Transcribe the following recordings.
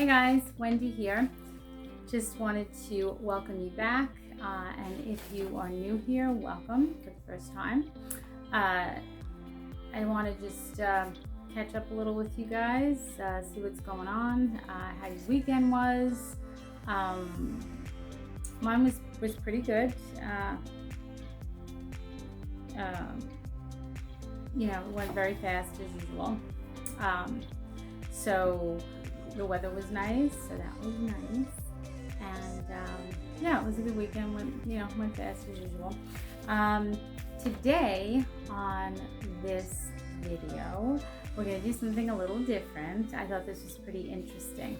Hey guys, Wendy here. Just wanted to welcome you back, and if you are new here, welcome for the first time. I want to just catch up a little with you guys, see what's going on, how your weekend was. Mine was pretty good. It went very fast as usual. So the weather was nice, so that was nice. And it was a good weekend. Went fast as usual. Today on this video, we're going to do something a little different. I thought this was pretty interesting.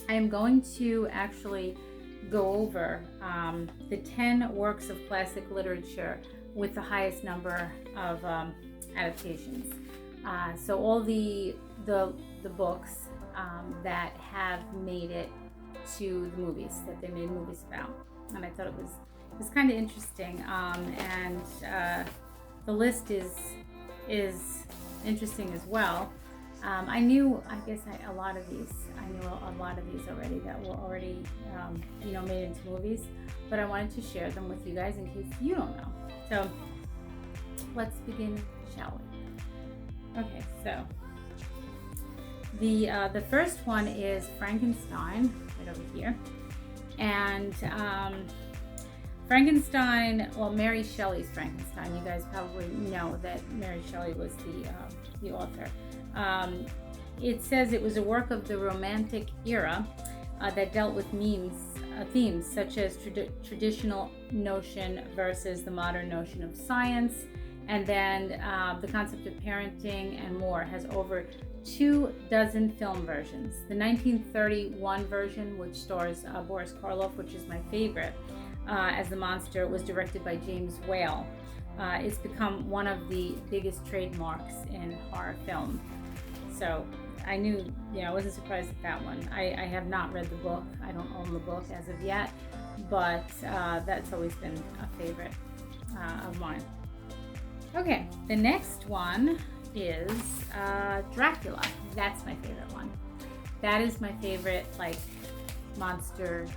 I am going to actually go over the 10 works of classic literature with the highest number of adaptations. So all the books that have made it to the movies, that they made movies about, and I thought it was kind of interesting. And the list is interesting as well. I knew a lot of these already that were already made into movies, but I wanted to share them with you guys in case you don't know. So let's begin, shall we? Okay, so the first one is Frankenstein, right over here. And Frankenstein, well, Mary Shelley's Frankenstein. You guys probably know that Mary Shelley was the author. It says it was a work of the Romantic era that dealt with themes such as traditional notion versus the modern notion of science, and then the concept of parenting and more. Has over 24 film versions. The 1931 version, which stars Boris Karloff, which is my favorite, as the monster, was directed by James Whale. It's become one of the biggest trademarks in horror film. So I knew, I wasn't surprised at that one. I have not read the book. I don't own the book as of yet, but that's always been a favorite of mine. Okay, the next one is Dracula. That's my favorite one. That is my favorite,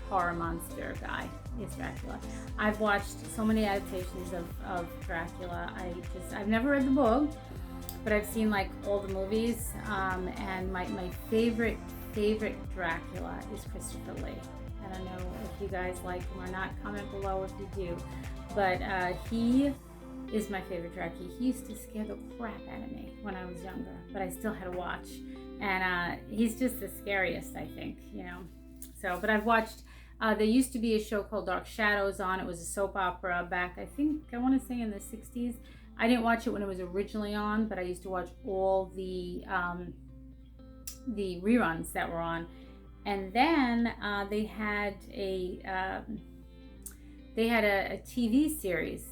horror monster guy, is Dracula. I've watched so many adaptations of Dracula. I've never read the book, but I've seen all the movies, and my favorite Dracula is Christopher Lee. I don't know if you guys like him or not. Comment below if you do, but he is my favorite Dracula. He used to scare the crap out of me when I was younger, but I still had to watch, and he's just the scariest, I think, So, but I've watched, there used to be a show called Dark Shadows on. It was a soap opera back, I want to say in the 60s. I didn't watch it when it was originally on, but I used to watch all the reruns that were on. And then they had a TV series,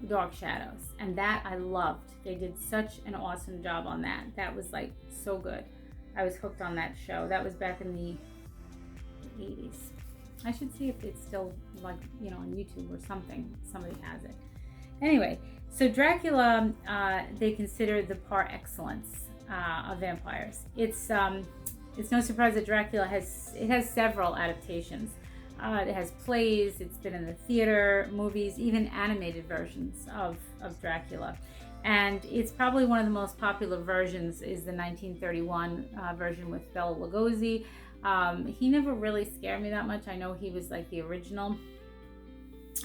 Dark Shadows, and that I loved. They did such an awesome job on that. That was so good. I was hooked on that show. That was back in the 80s. I should see if it's still on YouTube or something. Somebody has it. Anyway, so Dracula, they consider the par excellence of vampires. It's no surprise that Dracula has several adaptations. It has plays, it's been in the theater, movies, even animated versions of Dracula. And it's probably one of the most popular versions is the 1931 version with Bela Lugosi. He never really scared me that much. I know he was the original.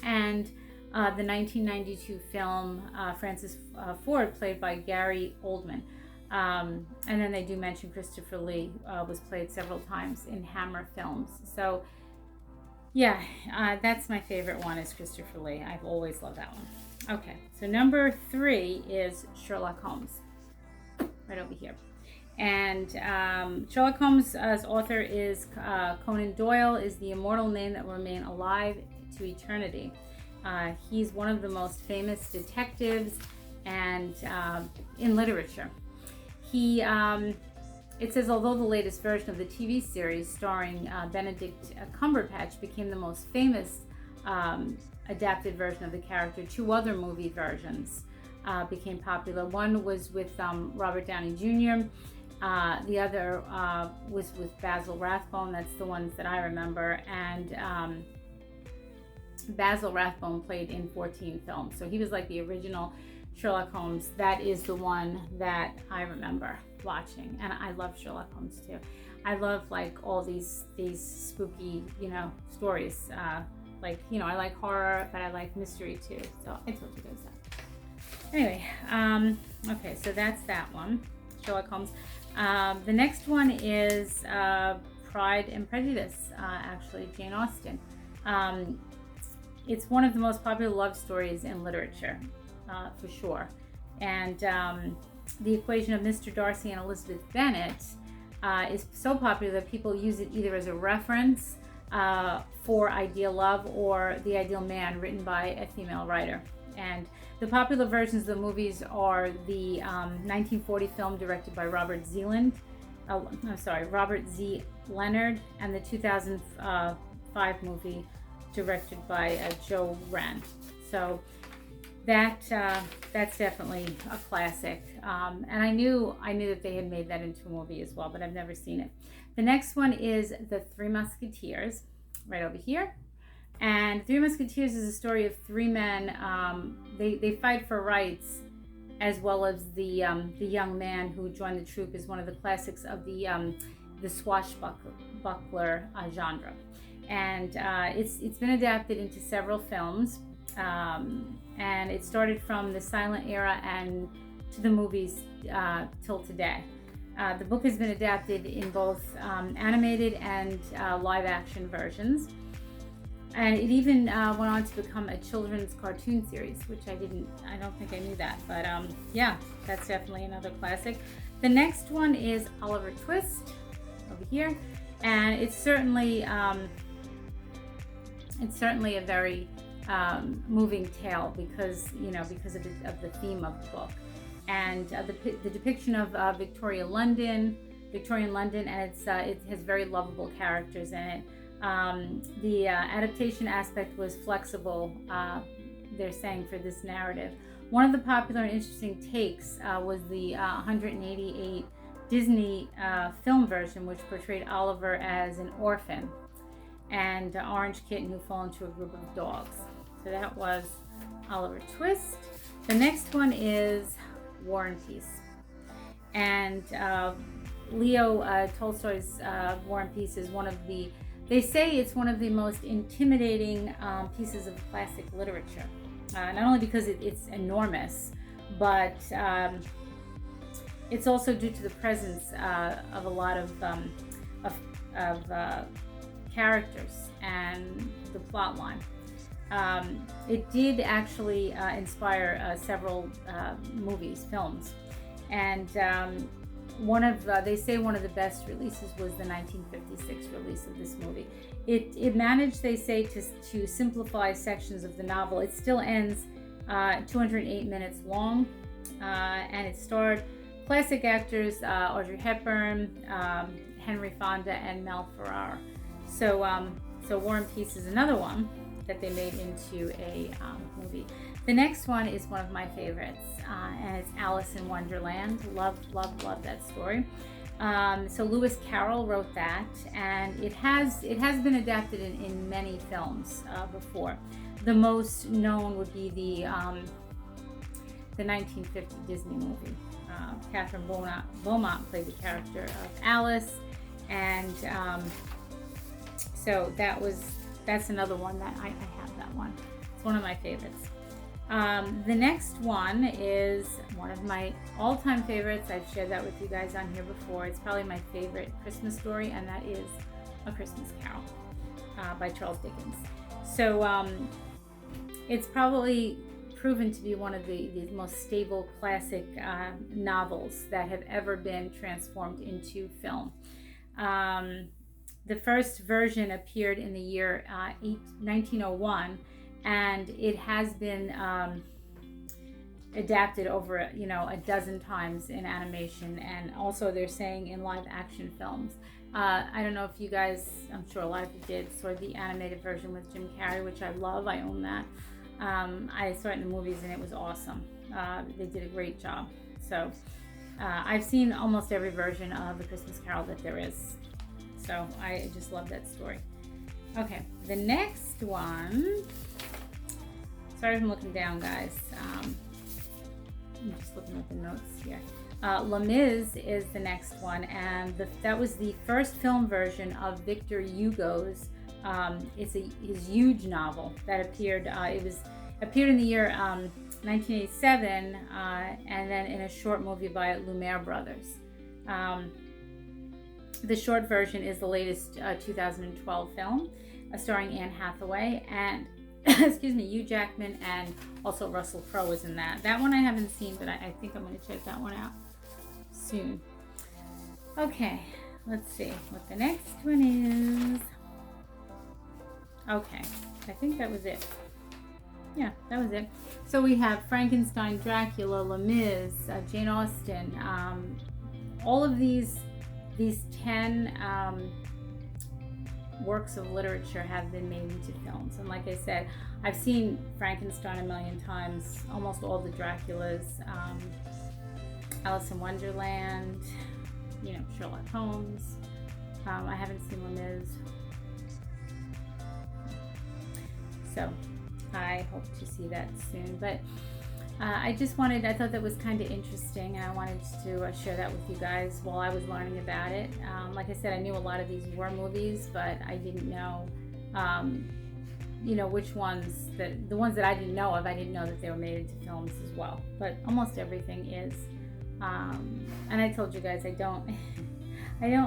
And the 1992 film, Francis Ford, played by Gary Oldman. And then they do mention Christopher Lee was played several times in Hammer films. So yeah, that's my favorite one, is Christopher Lee. I've always loved that one. Okay, so number 3 is Sherlock Holmes, right over here. And Sherlock Holmes' author is Conan Doyle, is the immortal name that will remain alive to eternity. He's one of the most famous detectives and in literature. It says, although the latest version of the TV series starring Benedict Cumberbatch became the most famous adapted version of the character, 2 other movie versions became popular. One was with Robert Downey Jr., The other was with Basil Rathbone. That's the ones that I remember. And Basil Rathbone played in 14 films. So he was like the original Sherlock Holmes. That is the one that I remember watching. And I love Sherlock Holmes too. I love like all these spooky, stories. I like horror, but I like mystery too. So I told you guys that. Anyway, okay, so that's that one, Sherlock Holmes. The next one is Pride and Prejudice, actually, Jane Austen. It's one of the most popular love stories in literature, for sure. And the equation of Mr. Darcy and Elizabeth Bennet is so popular that people use it either as a reference for ideal love or the ideal man written by a female writer. And the popular versions of the movies are the 1940 film directed by Robert Z. Leonard, and the 2005 movie directed by Joe Wren. So that's definitely a classic. And I knew that they had made that into a movie as well, but I've never seen it. The next one is The Three Musketeers, right over here. And Three Musketeers is a story of three men. They fight for rights, as well as the young man who joined the troupe is one of the classics of the swashbuckler genre. And it's been adapted into several films. And it started from the silent era and to the movies till today. The book has been adapted in both animated and live action versions. And it even went on to become a children's cartoon series, which I don't think I knew that. But yeah, that's definitely another classic. The next one is Oliver Twist over here. And it's certainly a very moving tale because of the theme of the book. And the depiction of Victorian London, and it has very lovable characters in it. The adaptation aspect was flexible, they're saying, for this narrative. One of the popular and interesting takes was the 188 Disney film version, which portrayed Oliver as an orphan and an orange kitten who fell into a group of dogs. So that was Oliver Twist. The next one is War and Peace. And Leo Tolstoy's War and Peace is they say it's one of the most intimidating pieces of classic literature. Not only because it's enormous, but it's also due to the presence of a lot of characters and the plot line. It did actually inspire several films, and they say one of the best releases was the 1956 release of this movie. It managed, they say, to simplify sections of the novel. It still ends 208 minutes long, and it starred classic actors Audrey Hepburn, Henry Fonda, and Mel Ferrer. So War and Peace is another one that they made into a movie. The next one is one of my favorites, and it's Alice in Wonderland. Love that story. So Lewis Carroll wrote that, and it has been adapted in many films before. The most known would be the 1950 Disney movie. Catherine Beaumont played the character of Alice, and so that's another one that I have that one. It's one of my favorites. The next one is one of my all-time favorites. I've shared that with you guys on here before. It's probably my favorite Christmas story, and that is A Christmas Carol by Charles Dickens. So it's probably proven to be one of the most stable classic novels that have ever been transformed into film. The first version appeared in the year 1901, and it has been adapted over a dozen times in animation, and also they're saying in live action films. I don't know if you guys, I'm sure a lot of you did, saw the animated version with Jim Carrey, which I love. I own that. I saw it in the movies and it was awesome. They did a great job. So I've seen almost every version of The Christmas Carol that there is. So I just love that story. Okay, the next one. Sorry if I'm looking down, guys. I'm just looking at the notes here. Les Mis is the next one, and that was the first film version of Victor Hugo's. It's his huge novel that appeared. Appeared in the year 1987, and then in a short movie by Lumiere Brothers. The short version is the latest 2012 film, starring Anne Hathaway and excuse me, Hugh Jackman, and also Russell Crowe is in that. That one I haven't seen, but I think I'm going to check that one out soon. Okay, let's see what the next one is. Okay, I think that was it. Yeah, that was it. So we have Frankenstein, Dracula, Les Mis, Jane Austen. All of these 10 works of literature have been made into films. And like I said, I've seen Frankenstein a million times, almost all the Draculas, Alice in Wonderland, Sherlock Holmes. I haven't seen Les Mis. So I hope to see that soon. But I thought that was kind of interesting, and I wanted to share that with you guys while I was learning about it. Like I said, I knew a lot of these were movies, but I didn't know, which ones, the ones that I didn't know of, I didn't know that they were made into films as well. But almost everything is. And I told you guys, I don't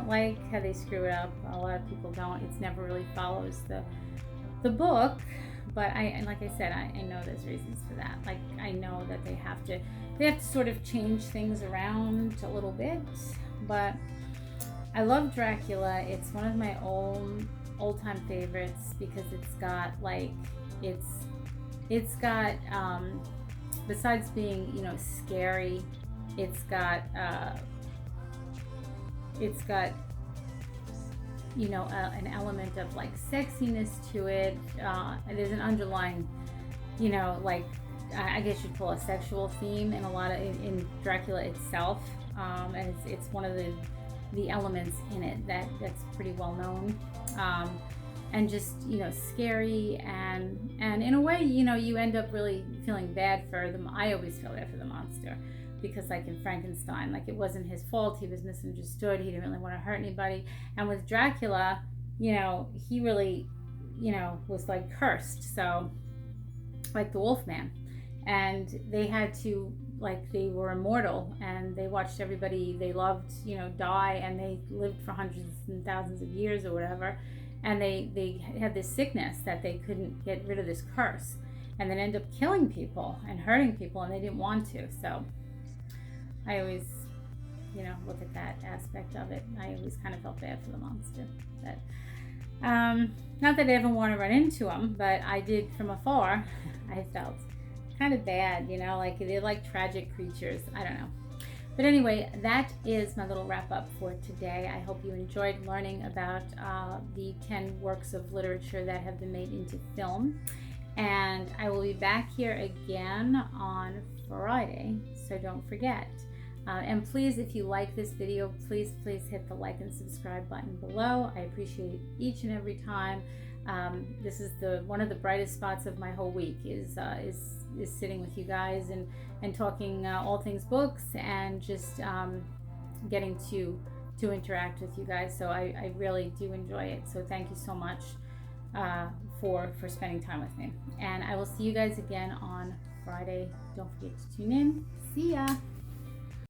like how they screw it up. A lot of people don't. It's never really follows the book. But like I said, I know there's reasons for that. Like, I know that they have to sort of change things around a little bit. But I love Dracula. It's one of my old-time favorites because it's got besides being scary, it's got an element of like sexiness to it. There's an underlying, I guess you'd call a sexual theme in in Dracula itself, and it's one of the elements in it that's pretty well known, and just scary, and in a way you end up really feeling bad for them. I always feel bad for the monster. Because like in Frankenstein, like it wasn't his fault, he was misunderstood, he didn't really want to hurt anybody. And with Dracula, he really, was like cursed. So like the Wolfman. And they had to, they were immortal, and they watched everybody they loved, die, and they lived for hundreds and thousands of years or whatever. And they had this sickness that they couldn't get rid of this curse. And then end up killing people and hurting people, and they didn't want to. So I always, look at that aspect of it. I always kind of felt bad for the monster. But, not that I ever want to run into him, but I did from afar. I felt kind of bad, like they're like tragic creatures. I don't know. But anyway, that is my little wrap up for today. I hope you enjoyed learning about the 10 works of literature that have been made into film. And I will be back here again on Friday, so don't forget. And please, if you like this video, please hit the like and subscribe button below. I appreciate it each and every time. This is one of the brightest spots of my whole week is sitting with you guys and talking all things books, and just getting to interact with you guys. So I really do enjoy it. So thank you so much for spending time with me. And I will see you guys again on Friday. Don't forget to tune in. See ya.